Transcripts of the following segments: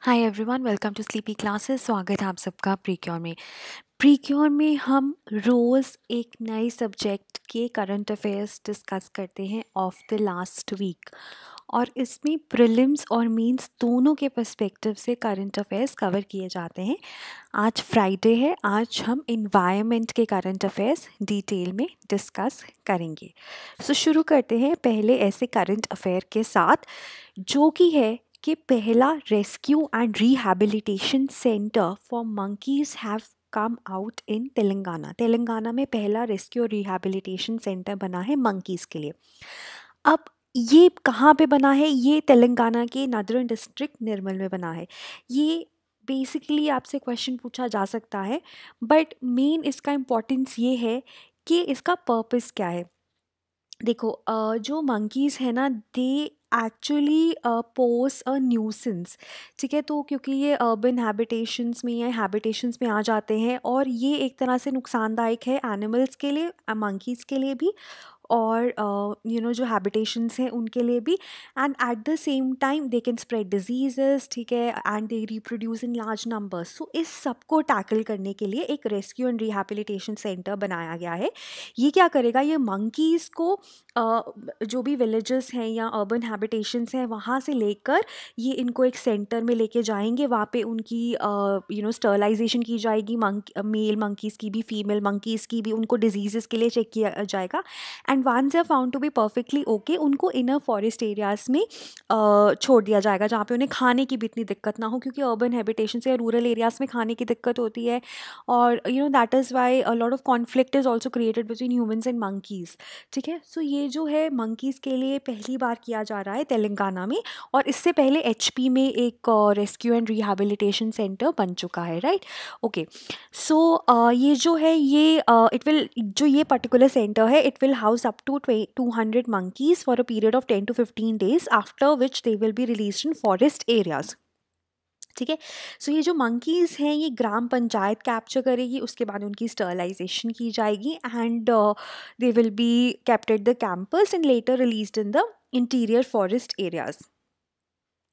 Hi everyone, welcome to sleepy classes. स्वागत है आप सबका प्रीक्योर में। प्रीक्योर में हम रोज़ एक नए सब्जेक्ट के करंट अफेयर्स डिस्कस करते हैं ऑफ द लास्ट वीक, और इसमें प्रीलिम्स और मेंस दोनों के पर्सपेक्टिव से करंट अफेयर्स कवर किए जाते हैं। आज फ्राइडे है, आज हम इन्वायरमेंट के करंट अफेयर्स डिटेल में डिस्कस करेंगे। सो शुरू करते हैं पहले ऐसे करंट अफेयर के साथ, जो कि है कि पहला rescue and rehabilitation centre for monkeys have come out in Telangana. Telangana में पहला रेस्क्यू और रिहैबिलिटेशन सेंटर बना है मंकीज के लिए। अब ये कहाँ पे बना है? ये तेलंगाना के नदरन डिस्ट्रिक्ट निर्मल में बना है। ये बेसिकली आपसे क्वेश्चन पूछा जा सकता है, बट मेन इसका इम्पोर्टेंस ये है कि इसका पर्पस क्या है। देखो, जो मंकीज़ है ना, they actually pose a nuisance. ठीक है, तो क्योंकि ये अर्बन हैबिटेशंस में या हैबिटेशंस में आ जाते हैं, और ये एक तरह से नुकसानदायक है एनिमल्स के लिए, मंकीज़ के लिए भी, और जो हैबिटेशंस हैं उनके लिए भी। And at the same time they can spread diseases, ठीक है, and they reproduce in large numbers. So इस सब को टैकल करने के लिए एक रेस्क्यू एंड रिहैबिलिटेशन सेंटर बनाया गया है। ये क्या करेगा? ये मंकीज़ को जो भी विलेजेस हैं या अर्बन हैबिटेशंस हैं वहाँ से लेकर ये इनको एक सेंटर में लेके जाएंगे। वहाँ पे उनकी स्टरलाइजेशन की जाएगी, मेल मंकीज़ की भी, फीमेल मंकीज़ की भी। उनको डिजीज़ के लिए चेक किया जाएगा, and once they are found to be perfectly okay, उनको इनर फॉरेस्ट एरियाज़ में छोड़ दिया जाएगा, जहाँ पे उन्हें खाने की भी इतनी दिक्कत ना हो, क्योंकि अर्बन हैबिटेशन से या रूरल एरियाज़ में खाने की दिक्कत होती है। और that is why a lot of conflict is also created between humans and monkeys. ठीक है, सो ये जो है मंकीज़ के लिए पहली बार किया जा रहा है तेलंगाना में, और इससे पहले एचपी में एक रेस्क्यू एंड रिहैबिलिटेशन सेंटर बन चुका है, राइट? ओके, सो ये जो है ये इट विल, जो ये पर्टिकुलर सेंटर है, it will house up to 200 monkeys for a period of 10 to 15 days, after which they will be release in forest areas. ठीक है, सो ये जो मंकीज़ हैं ये ग्राम पंचायत कैप्चर करेगी, उसके बाद उनकी स्टरलाइजेशन की जाएगी, and they will be kept at the campus and later released in the interior forest areas.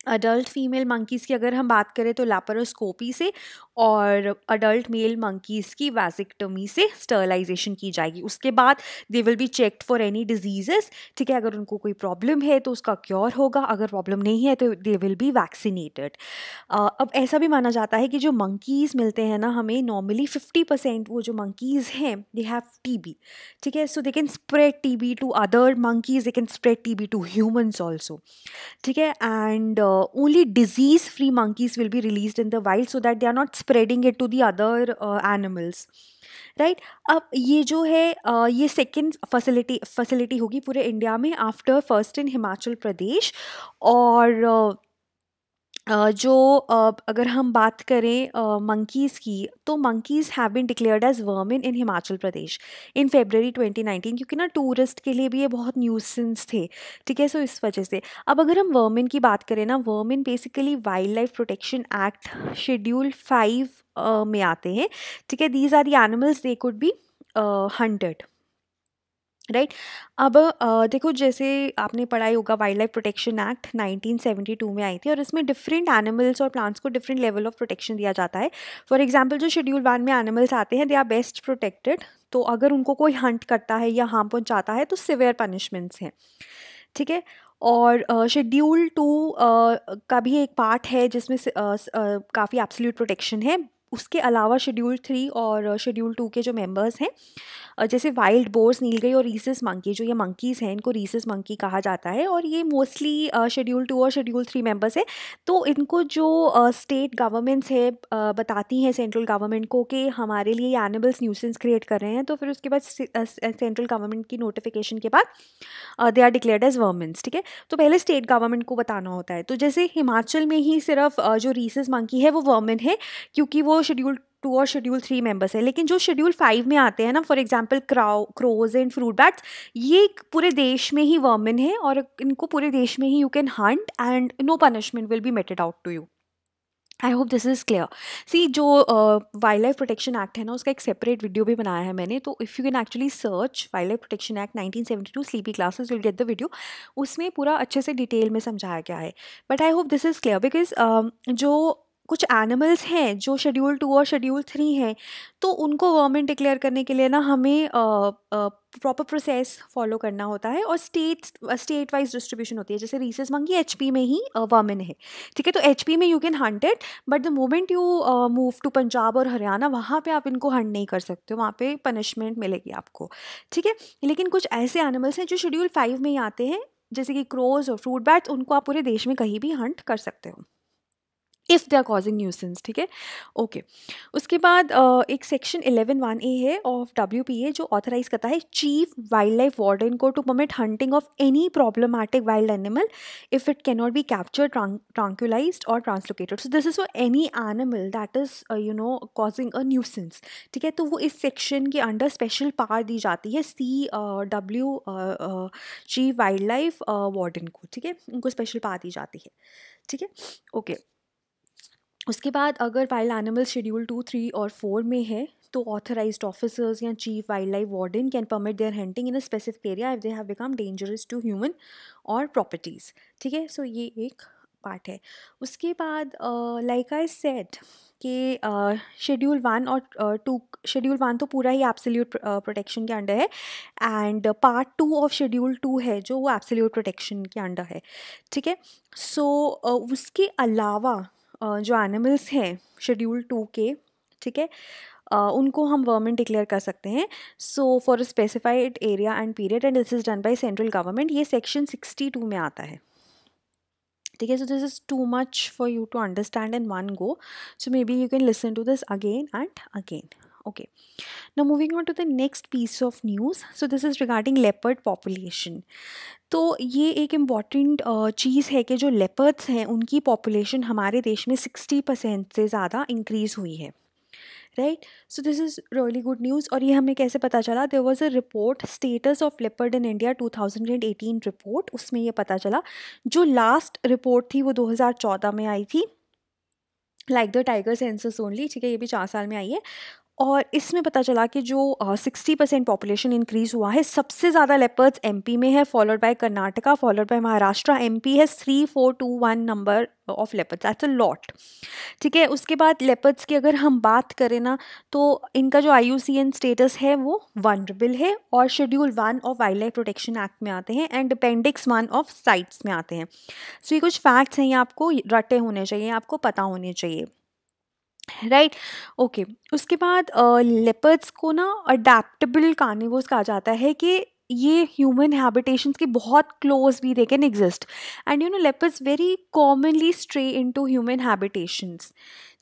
Adult female monkeys की अगर हम बात करें तो लैपारोस्कोपी से, और अडल्ट मेल मंकीज़ की वैसिक्टमी से स्टरलाइजेशन की जाएगी। उसके बाद दे will be checked for any diseases. ठीक है, अगर उनको कोई प्रॉब्लम है तो उसका क्योर होगा, अगर प्रॉब्लम नहीं है तो दे विल बी वैक्सीनेटेड। अब ऐसा भी माना जाता है कि जो मंकीज़ मिलते हैं ना हमें, नॉर्मली 50% वो जो मंकीज़ हैं दे हैव टीबी। ठीक है, so they can spread TB to other monkeys, they can spread TB to humans also. ठीक है, and only disease free monkeys will be released in the wild, so that they are not spreading it to the other animals, right? अब ये जो है ये second facility होगी पूरे India में, after first in Himachal Pradesh. और जो अगर हम बात करें मंकीज़ की, तो monkeys have been declared as vermin in Himachal Pradesh in February 2019, क्योंकि ना टूरिस्ट के लिए भी ये बहुत न्यूसेंस थे। ठीक है, सो इस वजह से अब अगर हम वर्मिन की बात करें ना, vermin basically wild life protection act schedule 5 में आते हैं। ठीक है, these are the animals they could be hunted, right? अब देखो, जैसे आपने पढ़ाई होगा, वाइल्ड लाइफ प्रोटेक्शन एक्ट 1972 में आई थी, और इसमें डिफरेंट एनिमल्स और प्लांट्स को डिफरेंट लेवल ऑफ प्रोटेक्शन दिया जाता है। फॉर एग्जांपल, जो शेड्यूल 1 में एनिमल्स आते हैं दे आर बेस्ट प्रोटेक्टेड, तो अगर उनको कोई हंट करता है या हार्म पहुंचाता है तो सिवियर पनिशमेंट्स हैं। ठीक है, और शेड्यूल 2 का भी एक पार्ट है जिसमें काफ़ी एब्सोल्यूट प्रोटेक्शन है। उसके अलावा शेड्यूल 3 और शेड्यूल 2 के जो मेंबर्स हैं, जैसे वाइल्ड बोर्स, नीलगाई और रीसस मंकी, जो ये मंकीज़ हैं इनको रीसस मंकी कहा जाता है, और ये मोस्टली शेड्यूल 2 और शेड्यूल 3 मेंबर्स है। तो इनको जो स्टेट गवर्नमेंट्स है बताती हैं सेंट्रल गवर्नमेंट को कि हमारे लिए ये एनिमल्स न्यूसेंस क्रिएट कर रहे हैं, तो फिर उसके बाद सेंट्रल गवर्नमेंट की नोटिफिकेशन के बाद दे आर डिक्लेयर्ड एज वर्मिन्स। ठीक है, तो पहले स्टेट गवर्नमेंट को बताना होता है। तो जैसे हिमाचल में ही सिर्फ जो रीसस मंकी है वो वर्मिन है, क्योंकि वो शेड्यूल 2 और शेड्यूल 3 मेंबर्स है। लेकिन जो शेड्यूल 5 में आते हैं ना, for example crows and fruit bats, ये पूरे देश में ही वर्मिन है, और इनको पूरे देश में ही you can hunt and no punishment will be meted out to you, I hope this is clear. See जो वाइल्ड लाइफ प्रोटेक्शन एक्ट है ना, उसका एक सेपरेट वीडियो भी बनाया है मैंने, तो if you can actually search wild life protection act 1972 sleepy classes, will get the video. उसमें पूरा अच्छे से डिटेल में समझाया गया है। But I hope this is clear, because जो कुछ एनिमल्स हैं जो शेड्यूल 2 और शेड्यूल 3 हैं, तो उनको गवर्नमेंट डिक्लेयर करने के लिए ना हमें प्रॉपर प्रोसेस फॉलो करना होता है, और स्टेट वाइज डिस्ट्रीब्यूशन होती है। जैसे रीसेस मंकी एचपी में ही वर्मिन है, ठीक है, तो एचपी में you can hunt it, but the moment you move to Punjab और हरियाणा, वहाँ पे आप इनको हंट नहीं कर सकते हो, वहाँ पे पनिशमेंट मिलेगी आपको, ठीक है। लेकिन कुछ ऐसे एनिमल्स हैं जो शेड्यूल 5 में ही आते हैं, जैसे कि क्रोज और फ्रूट बैट्स, उनको आप पूरे देश में कहीं भी हंट कर सकते हो if they are causing nuisance, ठीक है। ओके, उसके बाद एक सेक्शन 11(1)(a है ऑफ WPA जो ऑथराइज करता है चीफ वाइल्ड लाइफ वार्डन को to permit hunting of any problematic wild animal if it cannot be captured, tranquillised or translocated. So this is for any animal that is causing a nuisance, ठीक है। तो वो इस section के under special power दी जाती है CW chief wild life warden को, ठीक है, उनको स्पेशल पावर दी जाती है, ठीक है। ओके, उसके बाद अगर वाइल्ड एनिमल शेड्यूल 2, 3 और 4 में है, तो ऑथराइज्ड ऑफिसर्स या chief wild life warden can permit their hunting in a specific area if they have become dangerous to human और प्रॉपर्टीज़, ठीक है। सो ये एक पार्ट है। उसके बाद लाइक आई सेड कि शेड्यूल 1 और 2, शेड्यूल 1 तो पूरा ही एब्सोल्यूट प्रोटेक्शन के अंडर है, एंड पार्ट 2 ऑफ शेड्यूल 2 है जो वो एब्सोल्यूट प्रोटेक्शन के अंडर है, ठीक है। सो उसके अलावा जो एनिमल्स हैं शेड्यूल 2 के, ठीक है, उनको हम वर्मिन डिक्लेयर कर सकते हैं, so for a specified area and period, and this is done by central government. ये सेक्शन 62 में आता है, ठीक है। So this is too much for you to understand in one go, so maybe you can listen to this again and again. Okay, now moving on to the next piece of news. So this is regarding leopard population. तो ये एक important चीज़ है कि जो leopards हैं उनकी population हमारे देश में 60% से ज़्यादा इंक्रीज़ हुई है, right. So this is really good news. और ये हमें कैसे पता चला? There was a report status of leopard in India 2018 report, उसमें ये पता चला। जो लास्ट रिपोर्ट थी वो 2014 में आई थी, like the tiger census only, ठीक है, ये भी 4 साल में आई है। और इसमें पता चला कि जो 60% पॉपुलेशन इंक्रीज़ हुआ है, सबसे ज़्यादा लेपर्ड्स MP में है, followed by Karnataka, followed by Maharashtra. MP है 3421 number of leopards, that's a lot, ठीक है। उसके बाद लेपर्ड्स की अगर हम बात करें ना, तो इनका जो IUCN स्टेटस है वो वनरेबल है, और schedule 1 of wild life protection act में आते हैं, एंड अपेंडिक्स 1 ऑफ साइट्स में आते हैं। सो ये कुछ फैक्ट्स हैं, ये आपको रटे होने चाहिए, आपको पता होने चाहिए, राइट। ओके, उसके बाद लेपर्ड्स को ना अडेप्टेबल कार्निवोर्स कहा जाता है कि ये ह्यूमन हैबिटेशंस के बहुत क्लोज भी they can exist, and leopards very commonly stray into human habitations,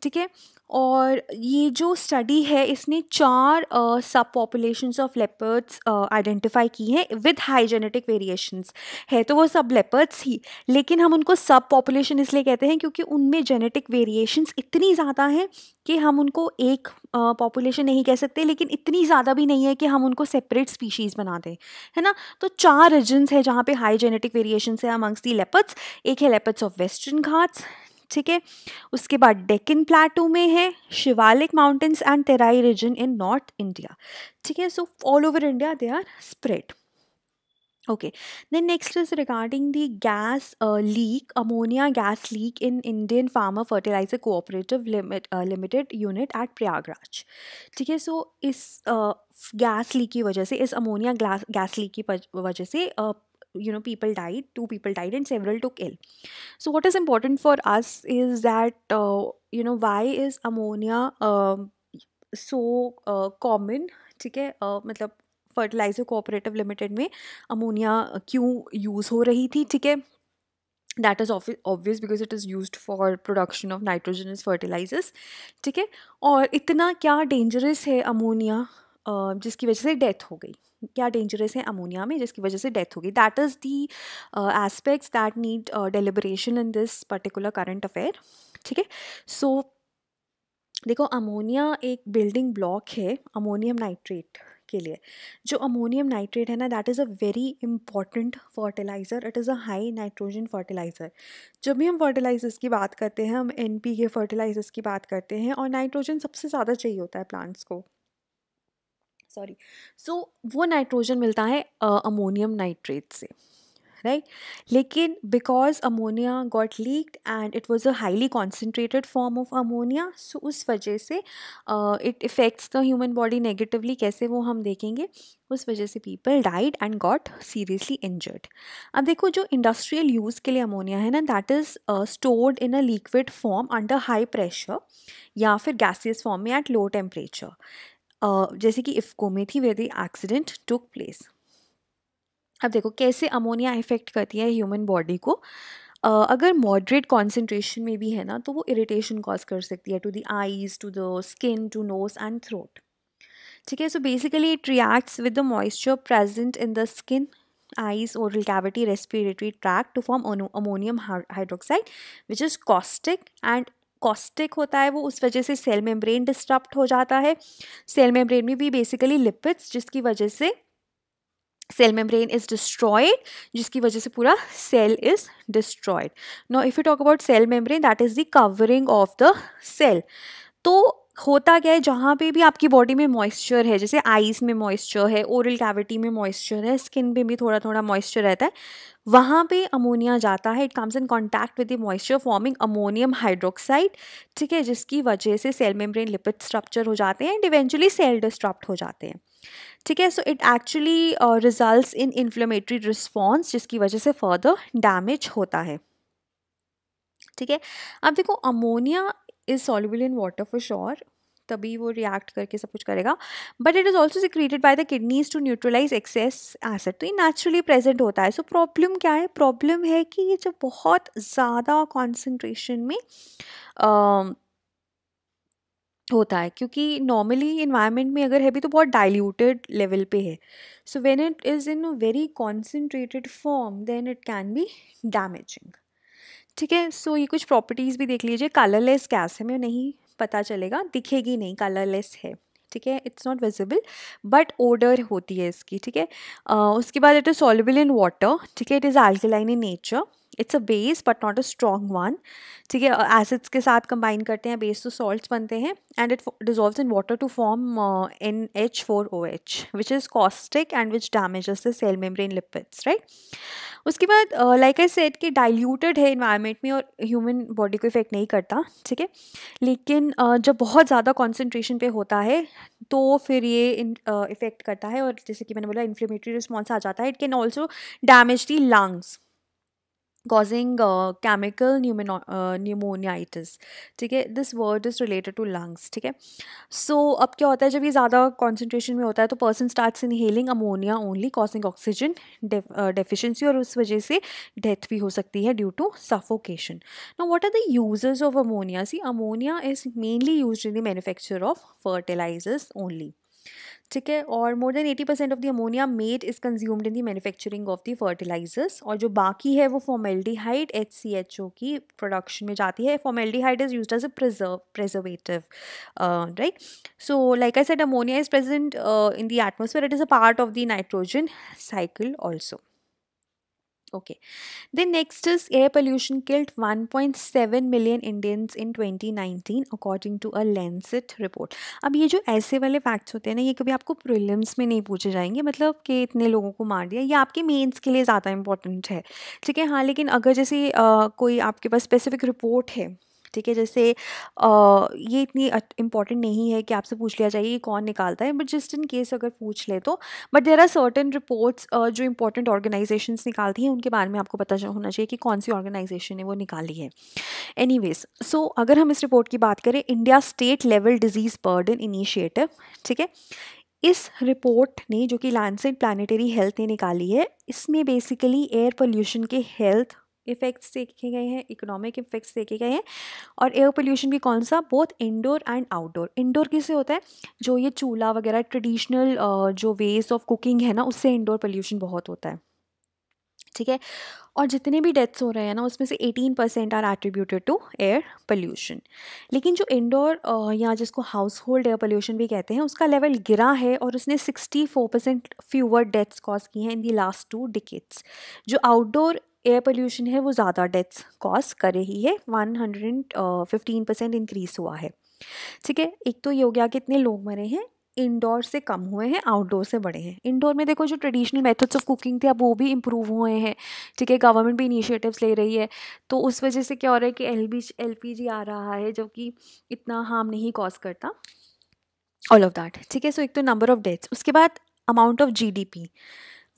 ठीक है। और ये जो स्टडी है इसने 4 सब पॉपुलेशंस ऑफ लेपर्ड्स आइडेंटिफाई की हैं विद हाई जेनेटिक वेरिएशंस। है तो वो सब लेपर्ड्स ही, लेकिन हम उनको सब पॉपुलेशन इसलिए कहते हैं क्योंकि उनमें जेनेटिक वेरिएशंस इतनी ज़्यादा हैं कि हम उनको एक पॉपुलेशन नहीं कह सकते, लेकिन इतनी ज़्यादा भी नहीं है कि हम उनको सेपरेट स्पीशीज़ बना दें, है ना। तो 4 रीजन्स है जहाँ पे हाई जेनेटिक वेरिएशंस है अमंग्स दी लेपर्ड्स। एक है लेपर्ड्स ऑफ वेस्टर्न घाट्स, ठीक है। उसके बाद डेक्कन प्लेटू में है, Shivalik mountains and Terai region in north India, ठीक है। So all over India they are spread. Okay, then next is regarding the gas leak, ammonia gas leak in Indian Farmer Fertilizer Cooperative Limited Unit at Prayagraj, ठीक है। सो इस gas leak की वजह से, इस ammonia gas leak की वजह से people died, 2 people died and several took ill. So what is important for us is that why is ammonia so common, ठीक है। मतलब फर्टिलाइज़र कोऑपरेटिव लिमिटेड में अमोनिया क्यों यूज़ हो रही थी, ठीक है। That is obvious because it is used for production of nitrogenous fertilisers, ठीक है। और इतना क्या डेंजरस है अमोनिया जिसकी वजह से डेथ हो गई? क्या डेंजरस है अमोनिया में जिसकी वजह से डेथ हो गई? That is the aspects that need deliberation in this particular current affair, ठीक है। सो देखो, अमोनिया एक बिल्डिंग ब्लॉक है, अमोनियम नाइट्रेट के लिए जो अमोनियम नाइट्रेट है ना, that is a very important fertiliser, it is a high nitrogen fertiliser. जब भी हम फर्टिलाइजर्स की बात करते हैं, हम एनपी के फर्टिलाइजर्स की बात करते हैं, और नाइट्रोजन सबसे ज़्यादा चाहिए होता है प्लांट्स को, सॉरी। सो वो नाइट्रोजन मिलता है अमोनियम नाइट्रेट से, राइट। लेकिन because ammonia got leaked and it was a highly concentrated form of ammonia, so उस वजह से it affects the human body negatively. कैसे, वो हम देखेंगे। उस वजह से people died and got seriously injured. अब देखो, जो इंडस्ट्रियल यूज़ के लिए अमोनिया है ना, that is stored in a liquid form under high pressure या फिर गैसियस फॉर्म में एट लो टेम्परेचर, जैसे कि इफ्को में थी where the accident took place. अब देखो कैसे अमोनिया इफेक्ट करती है ह्यूमन बॉडी को। अगर मॉडरेट कॉन्सेंट्रेशन में भी है ना, तो वो इरिटेशन कॉज कर सकती है to the eyes, to the skin, to nose and throat. ठीक है, so basically it reacts with the moisture present in the skin, eyes, oral cavity, respiratory tract to form ammonium hydroxide which is caustic. And caustic होता है वो उस वजह से cell membrane disturb हो जाता है। सेल मेम्ब्रेन में भी बेसिकली लिपिड्स, जिसकी वजह से सेल मेम्ब्रेन इज डिस्ट्रॉयड, जिसकी वजह से पूरा cell is destroyed. Now if you talk about cell membrane, that is the covering of the cell. तो होता क्या है, जहाँ पे भी आपकी बॉडी में मॉइस्चर है, जैसे आईज में मॉइस्चर है, ओरल कैविटी में मॉइस्चर है, स्किन में भी थोड़ा थोड़ा मॉइस्चर रहता है, वहाँ पे अमोनिया जाता है। It comes in contact with the moisture forming ammonium hydroxide. ठीक है, जिसकी वजह से सेल मेम्ब्रेन लिपिड स्ट्रक्चर हो जाते हैं एंड इवेंचुअली सेल डिस्ट्रप्ट हो जाते हैं। ठीक है, so it actually results in inflammatory response, जिसकी वजह से फर्दर डैमेज होता है। ठीक है, अब देखो, ammonia is soluble in water for sure, तभी वो रिएक्ट करके सब कुछ करेगा, but it is also secreted by the kidneys to neutralise excess acid. तो ये नेचुरली प्रेजेंट होता है। सो प्रॉब्लम क्या है, प्रॉब्लम है कि ये जब बहुत ज़्यादा कॉन्सेंट्रेशन में होता है, क्योंकि नॉर्मली इन्वायरमेंट में अगर है भी तो बहुत डाइल्यूटेड लेवल पे है। So when it is in a very concentrated form, then it can be damaging. ठीक है, सो ये कुछ प्रॉपर्टीज़ भी देख लीजिए। कलरलेस गैस है, में नहीं पता चलेगा, दिखेगी नहीं, कलरलेस है। ठीक है, it's not visible, but odour होती है इसकी। ठीक है, उसके बाद it is soluble in water. ठीक है, it is alkaline in nature, it's a base but not a strong one. ठीक है, एसिड्स के साथ कंबाइन करते हैं, बेस तो सॉल्ट्स बनते हैं, and it dissolves in water to form NH4OH which is caustic and which damages the cell membrane lipids, right. उसके बाद लाइक आई सेड कि डाइल्यूटेड है इन्वायरमेंट में और ह्यूमन बॉडी को इफेक्ट नहीं करता। ठीक है, लेकिन जब बहुत ज़्यादा कॉन्सेंट्रेशन पे होता है तो फिर ये इफेक्ट करता है, और जैसे कि मैंने बोला, इन्फ्लेमेटरी रिस्पॉन्स आ जाता है। It can also damage the lungs, causing chemical pneumonitis। ठीक है, this word is related to lungs. ठीक है, सो अब क्या होता है, जब ये ज़्यादा कॉन्सेंट्रेशन में होता है तो person starts inhaling ammonia only, causing oxygen deficiency, और उस वजह से डेथ भी हो सकती है due to suffocation. Now what are the uses of ammonia? See, ammonia is mainly used in the manufacture of fertilisers only. ठीक है, और more than 80% of the ammonia made is consumed in the manufacturing of the fertilisers, और जो बाकी है वो formaldehyde HCHO की production में जाती है। Formaldehyde is used as a preservative, right? So like I said, ammonia is present in the atmosphere. It is a part of the nitrogen cycle also. Okay, then next is air pollution killed 1.7 million Indians in 2019 according to a Lancet report. अब ये जो ऐसे वाले facts होते हैं ना, ये कभी आपको प्रीलिम्स में नहीं पूछे जाएंगे, मतलब कि इतने लोगों को मार दिया, ये आपके मेंस के लिए ज़्यादा इंपॉर्टेंट है। ठीक है, हाँ, लेकिन अगर जैसे कोई आपके पास स्पेसिफिक रिपोर्ट है, ठीक है, जैसे ये इतनी इम्पॉर्टेंट नहीं है कि आपसे पूछ लिया जाए ये कौन निकालता है, बट जस्ट इन केस अगर पूछ ले तो, but there are certain reports जो इंपॉर्टेंट ऑर्गेनाइजेशंस निकालती हैं, उनके बारे में आपको पता होना चाहिए कि कौन सी ऑर्गेनाइजेशन ने वो निकाली है। एनीवेज, सो अगर हम इस रिपोर्ट की बात करें, India state level disease burden initiative, ठीक है, इस रिपोर्ट ने, जो कि लैंसेट प्लानिटरी हेल्थ ने निकाली है, इसमें बेसिकली एयर पोल्यूशन के हेल्थ इफेक्ट्स देखे गए हैं, इकोनॉमिक इफेक्ट्स देखे गए हैं, और एयर पोल्यूशन भी कौन सा, both indoor and outdoor. Indoor किससे होता है, जो ये चूल्हा वगैरह ट्रेडिशनल जो वेज ऑफ कुकिंग है ना, उससे इंडोर पोल्यूशन बहुत होता है। ठीक है। और जितने भी डेथ्स हो रहे हैं ना उसमें से 18% are attributed to air pollution. लेकिन जो इंडोर या जिसको हाउस होल्ड एयर पोल्यूशन भी कहते हैं उसका लेवल गिरा है और उसने 64% फ्यूअर डेथ्स कॉज की हैं इन दी लास्ट 2 डिकेड्स। जो आउटडोर एयर पोल्यूशन है वो ज़्यादा डेथ्स कॉज कर रही है, 115% इंक्रीज हुआ है। ठीक है, एक तो ये हो गया कितने लोग मरे हैं, इंडोर से कम हुए हैं, आउटडोर से बढ़े हैं। इंडोर में देखो जो ट्रेडिशनल मेथड्स ऑफ कुकिंग थे अब वो भी इम्प्रूव हुए हैं। ठीक है, गवर्नमेंट भी इनिशिएटिव्स ले रही है, तो उस वजह से क्या हो रहा है कि एलपीजी आ रहा है जो कि इतना हार्म नहीं कॉज करता, ऑल ऑफ दैट। ठीक है, सो एक तो नंबर ऑफ डेथ्स, उसके बाद amount of GDP,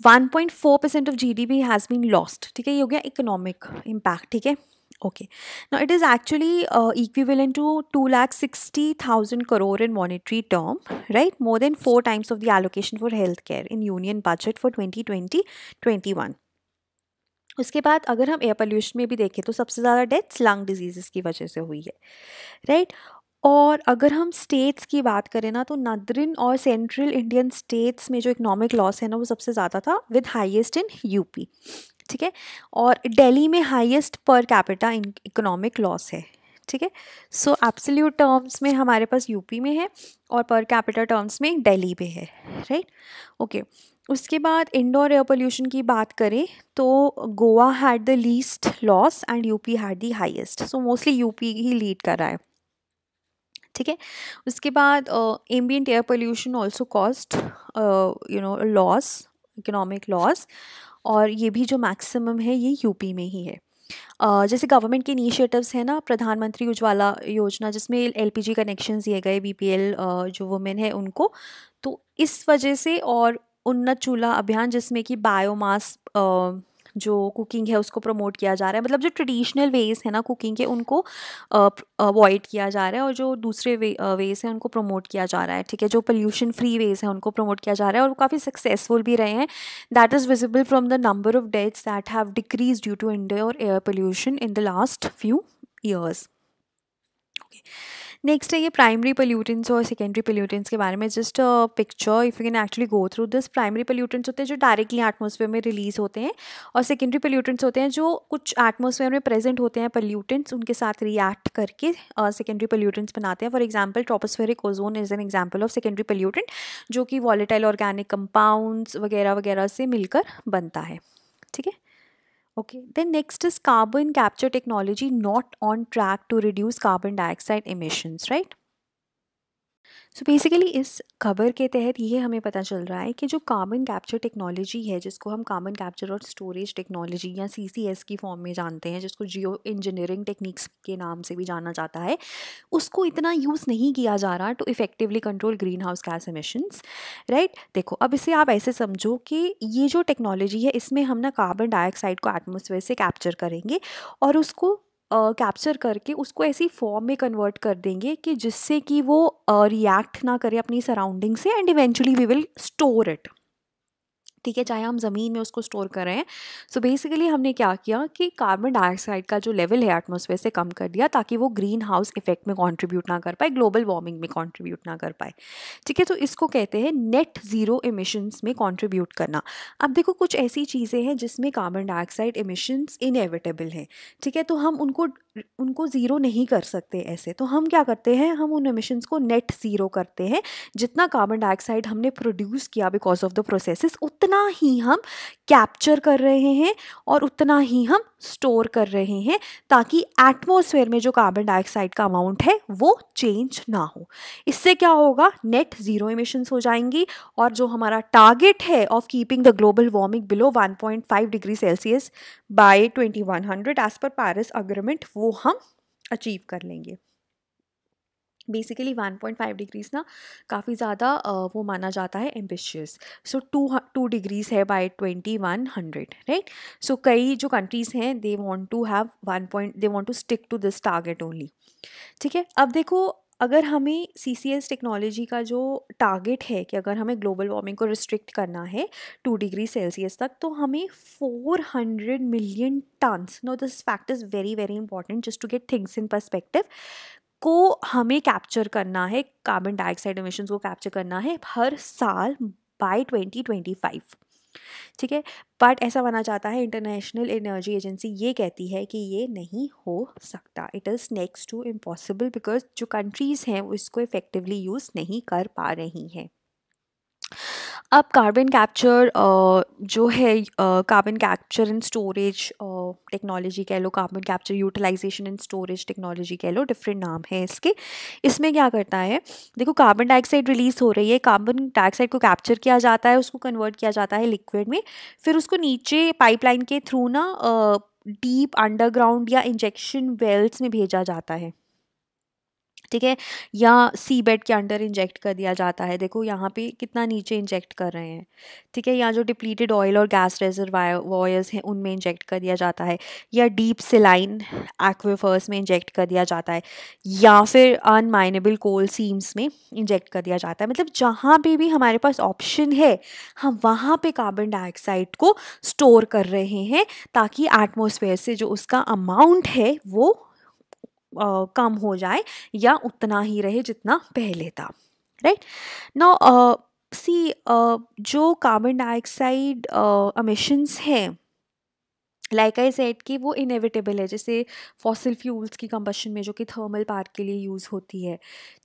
1.4% of GDP has been lost. ठीक है, ये हो गया इकोनॉमिक इम्पैक्ट। ठीक है, okay, now it is actually equivalent to 2,60,000 crore in monetary term, right? More than 4 times of the allocation for healthcare in union budget for 2020-21। उसके बाद अगर हम एयर पोल्यूशन में भी देखें तो सबसे ज़्यादा डेथ्स लंग डिजीज़ की वजह से हुई है, राइट? और अगर हम स्टेट्स की बात करें ना तो नॉर्दर्न और सेंट्रल इंडियन स्टेट्स में जो इकोनॉमिक लॉस है ना वो सबसे ज़्यादा था, विद हाईएस्ट इन यूपी। ठीक है, और दिल्ली में highest per capita economic loss है। ठीक है, सो एब्सोल्यूट टर्म्स में हमारे पास यूपी में है और पर कैपिटा टर्म्स में दिल्ली पे है, राइट? ओके, उसके बाद इंडोर एयर पोल्यूशन की बात करें तो Goa had the least loss and UP had the highest, so mostly UP he lead कर रहा है। ठीक है, उसके बाद ambient air pollution also cost loss, economic loss, और ये भी जो मैक्सिमम है ये यूपी में ही है। जैसे गवर्नमेंट के इनिशिएटिव्स हैं ना, प्रधानमंत्री उज्ज्वला योजना जिसमें एलपीजी कनेक्शंस दिए गए बीपीएल जो वुमेन है उनको, तो इस वजह से, और उन्नत चूल्हा अभियान जिसमें कि बायोमास जो कुकिंग है उसको प्रमोट किया जा रहा है, मतलब जो ट्रेडिशनल वेज है ना कुकिंग के उनको अवॉइड किया जा रहा है और जो दूसरे वेज हैं उनको प्रमोट किया जा रहा है। ठीक है, जो पोल्यूशन फ्री वेज हैं उनको प्रमोट किया जा रहा है और वो काफ़ी सक्सेसफुल भी रहे हैं। That is visible from the number of deaths that have decrease due to indoor air pollution in the last few years. Next है ये प्राइमरी पोल्यूटेंट्स और सेकेंडरी पोल्यूटेंट्स के बारे में। Just picture if you can actually go through this. Primary pollutants होते हैं जो directly atmosphere में रिलीज होते हैं, और सेकेंडरी पोल्यूटेंट्स होते हैं जो कुछ एटमॉस्फेयर में प्रेजेंट होते हैं पोल्यूटेंट्स, उनके साथ रिएक्ट करके सेकेंडरी पोल्यूटेंट्स बनाते हैं। For example tropospheric ozone is an example of secondary pollutant जो कि वॉलेटाइल ऑर्गेनिक कंपाउंड्स वगैरह वगैरह से मिलकर बनता है। ठीक है, okay, then next is carbon capture technology not on track to reduce carbon dioxide emissions, right? So basically इस खबर के तहत ये हमें पता चल रहा है कि जो कार्बन कैप्चर टेक्नोलॉजी है, जिसको हम कार्बन कैप्चर और स्टोरेज टेक्नोलॉजी या सीसीएस की फॉर्म में जानते हैं, जिसको जियो इंजीनियरिंग टेक्निक्स के नाम से भी जाना जाता है, उसको इतना यूज़ नहीं किया जा रहा to effectively control green house gas emissions, right? देखो अब इसे आप ऐसे समझो कि ये जो टेक्नोलॉजी है इसमें हम ना कार्बन डाइऑक्साइड को एटमॉस्फेयर से कैप्चर करेंगे और उसको कैप्चर करके उसको ऐसी फॉर्म में कन्वर्ट कर देंगे कि जिससे कि वो रिएक्ट ना करे अपनी सराउंडिंग से, and eventually we will store it. ठीक है, चाहे हम ज़मीन में उसको स्टोर कर रहे हैं। सो बेसिकली हमने क्या किया कि कार्बन डाइऑक्साइड का जो लेवल है एटमॉस्फेयर से कम कर दिया ताकि वो ग्रीन हाउस इफेक्ट में कंट्रीब्यूट ना कर पाए, ग्लोबल वार्मिंग में कंट्रीब्यूट ना कर पाए। ठीक है, तो इसको कहते हैं नेट ज़ीरो एमिशंस में कंट्रीब्यूट करना। अब देखो कुछ ऐसी चीज़ें हैं जिसमें कार्बन डाइऑक्साइड एमिशंस इनएविटेबल हैं। ठीक है, तो हम उनको ज़ीरो नहीं कर सकते ऐसे, तो हम क्या करते हैं, हम उन एमिशंस को नेट ज़ीरो करते हैं। जितना कार्बन डाइऑक्साइड हमने प्रोड्यूस किया बिकॉज ऑफ द प्रोसेसेस उतना ही हम कैप्चर कर रहे हैं और उतना ही हम स्टोर कर रहे हैं ताकि एटमॉस्फेयर में जो कार्बन डाइऑक्साइड का अमाउंट है वो चेंज ना हो। इससे क्या होगा, नेट ज़ीरो एमिशंस हो जाएंगी और जो हमारा टारगेट है of keeping the global warming below 1.5 degree Celsius by 2100 as per Paris agreement वो हम अचीव कर लेंगे। बेसिकली 1.5 डिग्रीज ना काफ़ी ज़्यादा वो माना जाता है एम्बिशियस। सो 2 डिग्रीज है बाय 2100, राइट? सो कई जो कंट्रीज़ हैं they want to stick to this target only. ठीक है, अब देखो अगर हमें सीसीएस टेक्नोलॉजी का जो टारगेट है कि अगर हमें ग्लोबल वार्मिंग को रिस्ट्रिक्ट करना है 2 डिग्री सेल्सियस तक, तो हमें 400 million tons, know this fact is very very important just to get things in perspective, को हमें कैप्चर करना है, कार्बन डाइऑक्साइड एमिशंस को कैप्चर करना है हर साल बाय 2025। ठीक है। बट ऐसा माना जाता है, इंटरनेशनल एनर्जी एजेंसी ये कहती है कि ये नहीं हो सकता, it is next to impossible, because जो कंट्रीज़ हैं वो इसको इफ़ेक्टिवली यूज़ नहीं कर पा रही हैं। अब कार्बन कैप्चर जो है, carbon capture and storage technology कह लो, carbon capture utilisation and storage technology कह लो, डिफरेंट नाम है इसके। इसमें क्या करता है, देखो कार्बन डाइऑक्साइड रिलीज हो रही है, कार्बन डाइऑक्साइड को कैप्चर किया जाता है, उसको कन्वर्ट किया जाता है लिक्विड में, फिर उसको नीचे पाइपलाइन के थ्रू ना डीप अंडरग्राउंड या इंजेक्शन वेल्स में भेजा जाता है, ठीक है, या सी बेड के अंडर इंजेक्ट कर दिया जाता है। देखो यहाँ पे कितना नीचे इंजेक्ट कर रहे हैं, ठीक है, यहाँ जो डिप्लीटेड ऑयल और गैस रेजर्वायर्स हैं उनमें इंजेक्ट कर दिया जाता है, या डीप सेलाइन एक्विफर्स में इंजेक्ट कर दिया जाता है, या फिर अनमाइनेबल कोल सीम्स में इंजेक्ट कर दिया जाता है। मतलब जहाँ पे भी हमारे पास ऑप्शन है, हम वहाँ पे कार्बन डाइऑक्साइड को स्टोर कर रहे हैं, ताकि एटमॉस्फेयर से जो उसका अमाउंट है वो कम हो जाए या उतना ही रहे जितना पहले था, राइट। नाउ सी, जो कार्बन डाइऑक्साइड एमिशंस हैं, लाइक आई सेड कि वो इनएविटेबल है, जैसे फॉसिल फ्यूल्स की कंबशन में जो कि थर्मल पावर के लिए यूज़ होती है,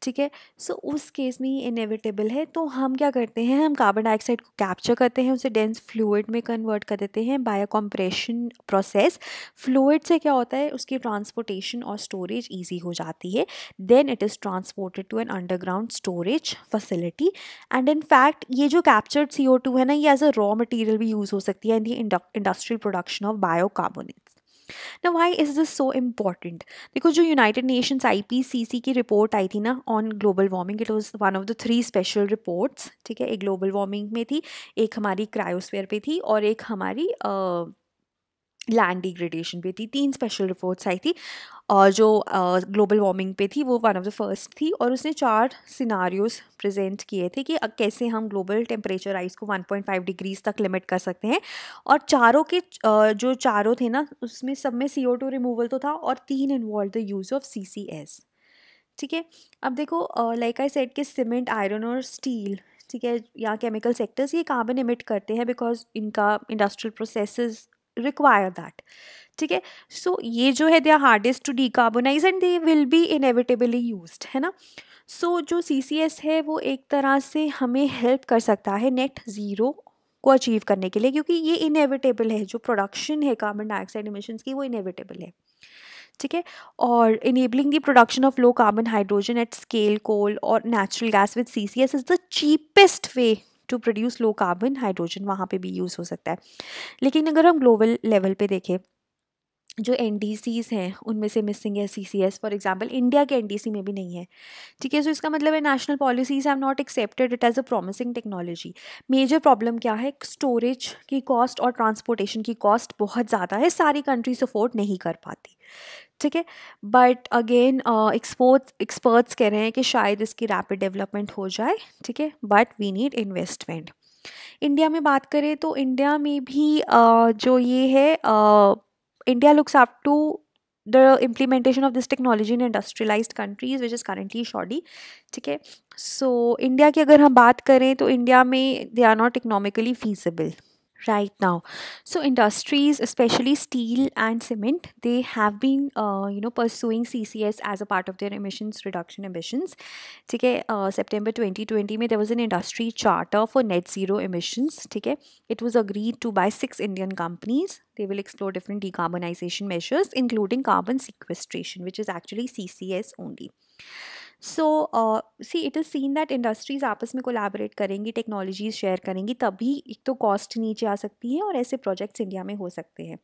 ठीक है। सो उस केस में ये इनएविटेबल है, तो हम क्या करते हैं, हम कार्बन डाइऑक्साइड को कैप्चर करते हैं, उसे डेंस फ्लूइड में कन्वर्ट कर देते हैं बाय कंप्रेशन प्रोसेस। फ्लूइड से क्या होता है, उसकी ट्रांसपोर्टेशन और स्टोरेज ईजी हो जाती है, then it is transported to an underground storage facility, and in fact ये जो कैप्चर्ड CO2 है ना, ये एज अ रॉ मटेरियल भी यूज़ हो सकती है in the industrial production of biocarbonates. Now why is this so important? देखो जो यूनाइटेड नेशंस IPCC की रिपोर्ट आई थी ना on global warming, it was one of the 3 special reports, ठीक है, एक ग्लोबल वार्मिंग में थी, एक हमारी क्रायोस्फीयर पे थी, और एक हमारी लैंड डिग्रेडेशन पे थी। 3 स्पेशल रिपोर्ट्स आई थी, और जो ग्लोबल वार्मिंग पे थी वो वन ऑफ द फर्स्ट थी, और उसने 4 सिनारियोज प्रेजेंट किए थे कि कैसे हम ग्लोबल टेम्परेचर राइज को 1.5 डिग्रीज तक लिमिट कर सकते हैं। और चारों के जो चारों थे ना, उसमें सब में CO2 रिमूवल तो था, और 3 involve the use of CCS, ठीक है। अब देखो, लाइक आई सेड कि सीमेंट, आयरन और स्टील, ठीक है, या केमिकल सेक्टर्स, ये कार्बन इमिट करते हैं बिकॉज इनका इंडस्ट्रियल प्रोसेसेस रिक्वायर दैट, ठीक है। सो ये जो है, they are hardest to decarbonise and they will be inevitably used, है ना। सो जो CCS है वो एक तरह से हमें हेल्प कर सकता है नेट ज़ीरो को अचीव करने के लिए, क्योंकि ये इनएविटेबल है, जो प्रोडक्शन है कार्बन डाइऑक्साइड इमिशंस की वो इनएविटेबल है, ठीक है। और enabling the production of low carbon hydrogen at scale, coal और natural gas with CCS is the cheapest way to produce low carbon hydrogen, वहाँ पे भी यूज़ हो सकता है। लेकिन अगर हम ग्लोबल लेवल पे देखें, जो NDCs हैं उनमें से मिसिंग है CCS, फॉर एग्जांपल इंडिया के NDC में भी नहीं है, ठीक है। सो इसका मतलब है national policies have not accepted it as a promising technology. Major problem क्या है, स्टोरेज की कॉस्ट और ट्रांसपोर्टेशन की कॉस्ट बहुत ज़्यादा है, सारी कंट्रीज अफोर्ड नहीं कर पाती, ठीक है। बट अगेन एक्सपर्ट्स कह रहे हैं कि शायद इसकी रैपिड डेवलपमेंट हो जाए, ठीक है, but we need investment. India में बात करें तो इंडिया में भी जो ये है, India looks up to the implementation of this technology in industrialized countries which is currently shoddy, ठीक है। सो इंडिया की अगर हम बात करें तो इंडिया में they are not economically feasible right now. So industries, especially steel and cement, they have been pursuing CCS as a part of their emissions reduction ambitions, ठीक है। September 2020 में there was an industry charter for net zero emissions, ठीक है। It was agreed to by 6 Indian companies. They will explore different decarbonization measures including carbon sequestration, which is actually CCS only. So see it is seen that industries आपस में collaborate करेंगी, technologies share करेंगी, तभी एक तो cost नीचे आ सकती है और ऐसे प्रोजेक्ट्स इंडिया में हो सकते हैं।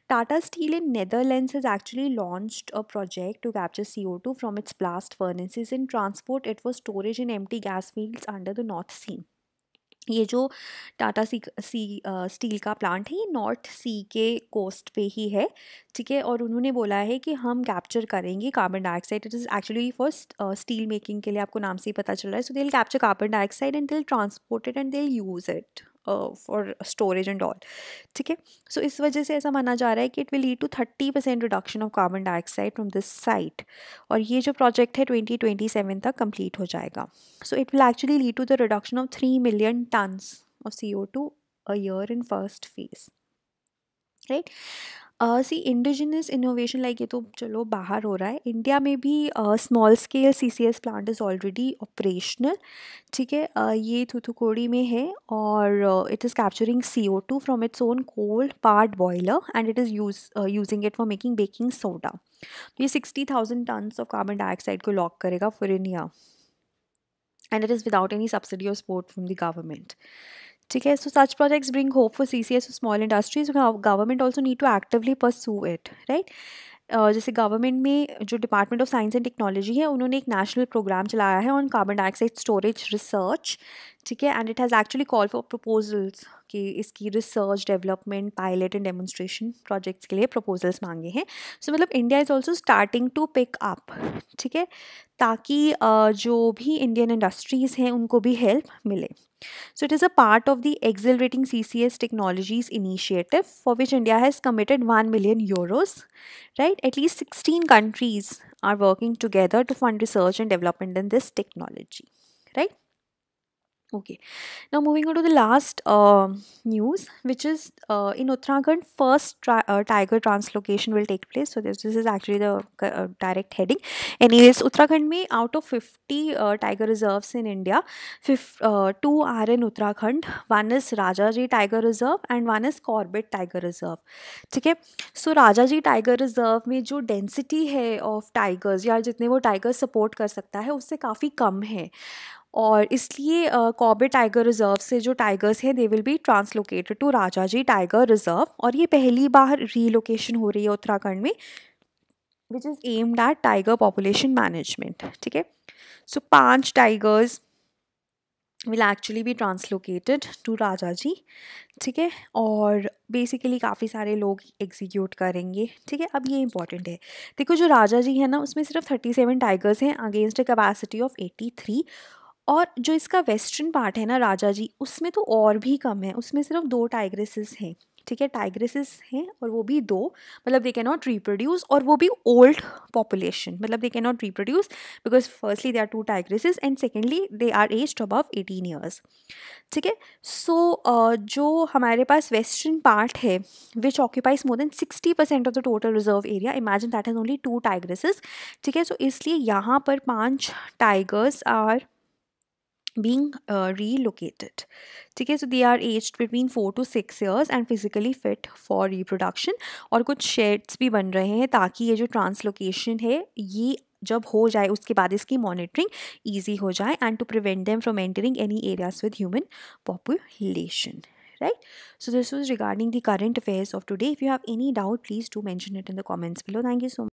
Tata steel in Netherlands has actually launched a project to capture CO2 from its blast furnaces and transport it for storage in empty gas fields under the North Sea. ये जो टाटा स्टील का plant है ये north सी के coast पे ही है, ठीक है। और उन्होंने बोला है कि हम कैप्चर करेंगे carbon dioxide, it is actually for steel making के लिए, आपको नाम से ही पता चल रहा है। So they will capture carbon dioxide and they will transport it and they will use it for storage and all, ठीक है। सो इस वजह से ऐसा माना जा रहा है कि it will lead to 30% reduction of carbon dioxide from this site, और ये जो प्रोजेक्ट है 2027 तक कंप्लीट हो जाएगा। So it will actually lead to the reduction of 3 million tons of CO2 a year in first phase, right? See indigenous innovation like ये तो चलो बाहर हो रहा है, इंडिया में भी small scale CCS plant is already operational, ठीक है। ये थूथुकुडी में है और it is capturing CO2 from its own coal part boiler and it is using it for making baking soda. तो ये 60,000 टन्स ऑफ कार्बन डाइऑक्साइड को लॉक करेगा for in year and it is without any subsidy और support from the government, ठीक है। So such projects bring hope for CCS for small industries. Government also need to actively pursue it, right? जैसे government में जो department of science and technology है, उन्होंने एक national programme चलाया है on carbon dioxide storage research, ठीक है। And it has actually call for proposals कि इसकी research development pilot and demonstration projects के लिए प्रपोजल्स मांगे हैं। सो मतलब India is also starting to pick up, ठीक है, ताकि जो भी इंडियन इंडस्ट्रीज़ हैं उनको भी हेल्प मिले। So it is a part of the Accelerating CCS Technologies initiative for which India has committed 1 million euros, right? At least 16 countries are working together to fund research and development in this technology, right? Okay, now moving on to the last news, which is in Uttarakhand, first tiger translocation will take place. So this is actually the direct heading. Anyways, Uttarakhand में out of 50 tiger reserves in India, 2 are in Uttarakhand. One is Rajaji Tiger Reserve and one is Corbett Tiger Reserve. ठीक है, सो Rajaji tiger reserve में जो density है of tigers या जितने वो tiger support कर सकता है उससे काफ़ी कम है, और इसलिए कॉर्बेट टाइगर रिजर्व से जो टाइगर्स हैं they will be translocated to Rajaji tiger reserve, और ये पहली बार रीलोकेशन हो रही है उत्तराखंड में, which is aimed at tiger population management, ठीक है। So 5 tigers will actually be translocated to Rajaji, ठीक है, और बेसिकली काफ़ी सारे लोग एग्जीक्यूट करेंगे, ठीक है। अब ये इंपॉर्टेंट है, देखो जो राजाजी है ना उसमें सिर्फ 37 टाइगर्स हैं अगेंस्ट अ कैपेसिटी ऑफ 83, और जो इसका वेस्टर्न पार्ट है ना राजाजी, उसमें तो और भी कम है, उसमें सिर्फ 2 टाइग्रेसेस हैं, ठीक है, टाइग्रेसेस हैं और वो भी 2, मतलब दे कैन नॉट रिप्रोड्यूस, और वो भी ओल्ड पॉपुलेशन, मतलब they can not reproduce because firstly they are 2 tigresses and secondly they are aged above 18 years, ठीक है। सो जो हमारे पास वेस्टर्न पार्ट है which occupies more than 60% of the total reserve area, imagine that has only 2 tigresses, ठीक है। सो इसलिए यहाँ पर 5 टाइगर्स आर being relocated, ठीक है। So they are aged between 4 to 6 years and physically fit for reproduction, और कुछ शेड्स भी बन रहे हैं ताकि ये जो ट्रांसलोकेशन है ये जब हो जाए उसके बाद इसकी मॉनिटरिंग ईजी हो जाए and to prevent them from entering any areas with human population, right? So this was regarding the current affairs of today. If you have any doubt, please do mention it in the comments below. Thank you so much.